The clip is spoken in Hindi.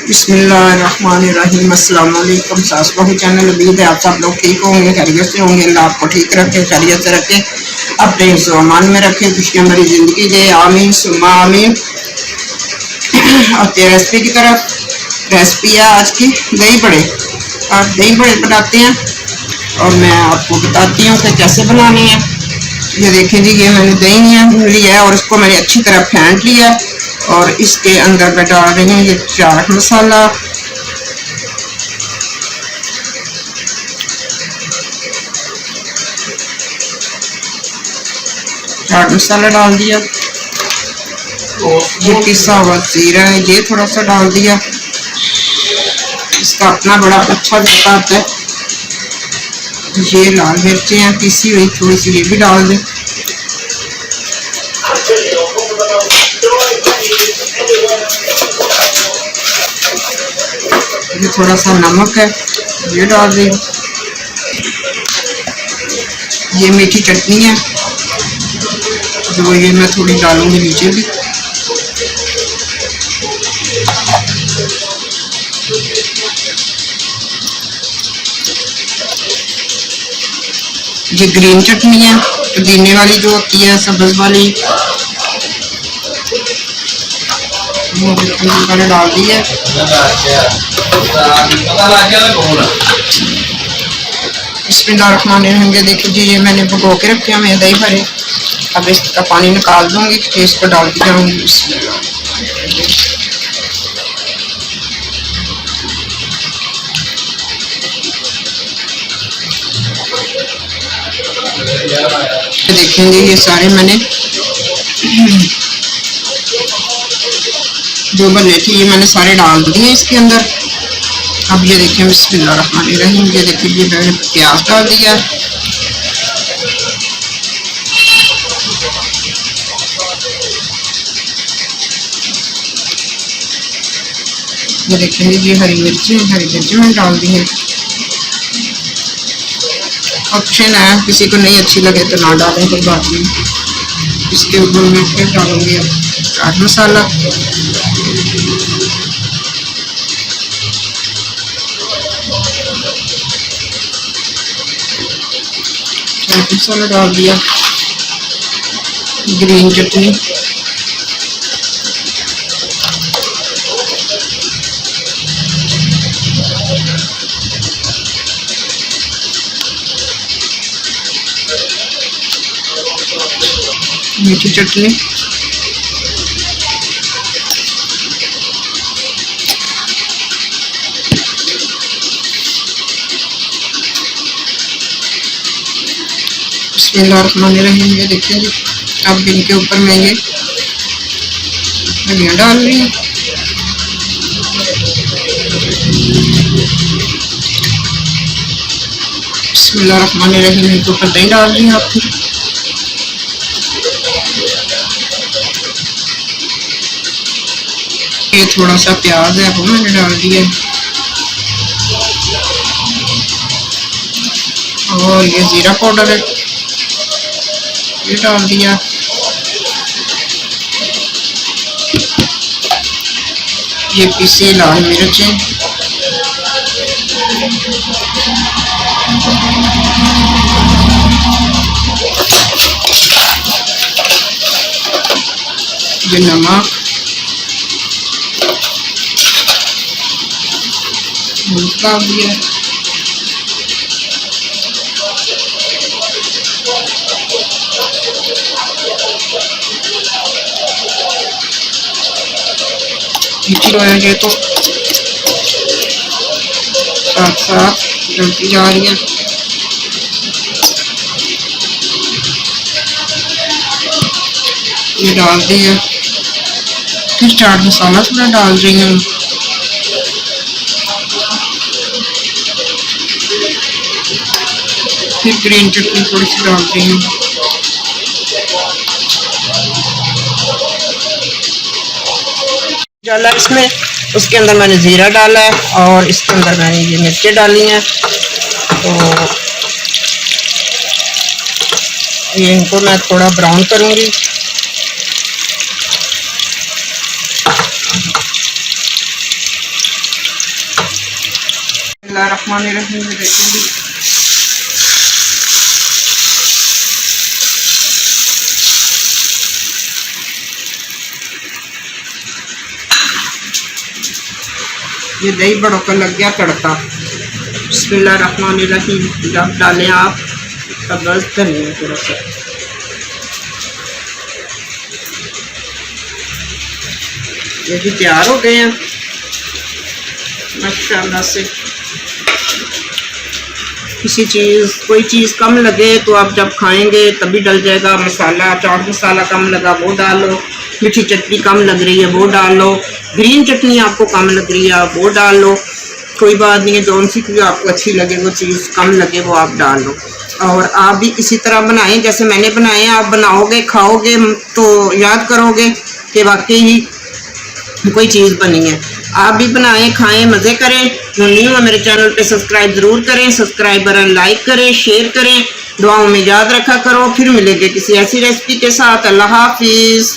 बिस्मिल्लाहिर्रहमानिर्रहीम। अस्सलाम वालेकुम। सास बहू चैनल। उम्मीद है आप सब लोग ठीक होंगे, खैरियत से होंगे। अल्लाह आपको ठीक रखे, खैरियत से रखे, अपने हिफ्ज़-ओ-अमान में रखे, खुशियाँ भरी ज़िंदगी दे। आमीन सुम्मा आमीन। आते हैं रेसिपी की तरफ। रेसिपी है आज की दही बड़े। आज दही बड़े बनाते हैं और मैं आपको बताती हूँ कि कैसे बनाने हैं। ये देखें जी, ये मैंने दही लिया है और इसको मैंने अच्छी तरह फेंट लिया और इसके अंदर मैं डाल रही हूँ ये चाट मसाला, चाट मसाला डाल दिया। ये पिसा हुआ जीरा है, ये थोड़ा सा डाल दिया। इसका अपना बड़ा अच्छा जाता है। ये लाल मिर्चें हैं पिसी हुई, थोड़ी सी ये भी डाल दें। ये थोड़ा सा नमक है, ये डाल दें। ये मीठी चटनी है जो ये मैं थोड़ी डालूंगी नीचे भी। ये ग्रीन चटनी है, पुदीने वाली जो होती है, सब्ज वाली, मैंने डाल दी है। बिस्मिल्लाहिर्रहमानिर्रहीम। देखिए जी, ये मैंने भिगो के रखे हैं दही भरे। अब इसका पानी निकाल दूंगी, इसको डाल दी जाऊंगी। देखेंगे ये सारे मैंने जो बने थे ये मैंने सारे डाल दिए इसके अंदर। अब ये देखें, बिस्मिल्लाहिर्रहमानिर्रहीम। ये देखिए, ये मैंने प्याज डाल दिया। ये देखेंगे, ये हरी मिर्ची मैंने डाल दी है। ऑप्शन है, किसी को नहीं अच्छी लगे तो ना डालें, कोई बात नहीं। इसके ऊपर मैं फिर डालूंगी चाट मसाला। चाट मसाला डाल दिया। ग्रीन चटनी, मीठी चटनी, बिस्मिल्लाहिर्रहमानिर्रहीम। ये देखिए जी, अब इनके ऊपर मैं ये धनिया डाल रही हूँ। बिस्मिल्लाहिर्रहमानिर्रहीम। इनके ऊपर दही डाल रही हूँ आपकी। ये थोड़ा सा प्याज है वो मैंने डाल दिया और ये जीरा पाउडर है ये डाल दिया। ये पीसी लाल मिर्चें, ये नमक, डाल दिया। ये तो साथ साथ डलती जा रही है। ये डाल दिया। फिर चाट मसाला थोड़ा डाल रही हूँ। फिर ग्रीन चटनी थोड़ी सी डाल रही हूँ। डाला इसमें, उसके अंदर मैंने जीरा डाला है और इसके अंदर मैंने ये मिर्चें डाली हैं। तो ये इनको मैं थोड़ा ब्राउन करूँगी। बिस्मिल्लाहिर्रहमानिर्रहीम देखेंगे। ये दही बड़ों का लग गया तड़का। बिस्मिल्लाहिर्रहमानिर्रहीम। जब डालें आप तब बस धनिया थोड़ा सा, ये भी तैयार हो गए हैं माशाल्लाह से। कोई चीज़ कम लगे तो आप जब खाएंगे तभी डल जाएगा। मसाला, चाट मसाला कम लगा वो डालो, मीठी चटनी कम लग रही है वो डाल लो, ग्रीन चटनी आपको कम लग रही है आप वो डाल लो, कोई बात नहीं है। जौन सी भी आपको अच्छी लगे वो चीज़ कम लगे वो आप डाल लो। और आप भी इसी तरह बनाएं जैसे मैंने बनाए। आप बनाओगे खाओगे तो याद करोगे कि वाकई ही कोई चीज़ बनी है। आप भी बनाएं, खाएं, मज़े करें। जो न्यू है मेरे चैनल पे सब्सक्राइब ज़रूर करें, सब्सक्राइब बटन लाइक करें, शेयर करें, दुआओं में याद रखा करो। फिर मिलेंगे किसी ऐसी रेसिपी के साथ। अल्लाह हाफिज़।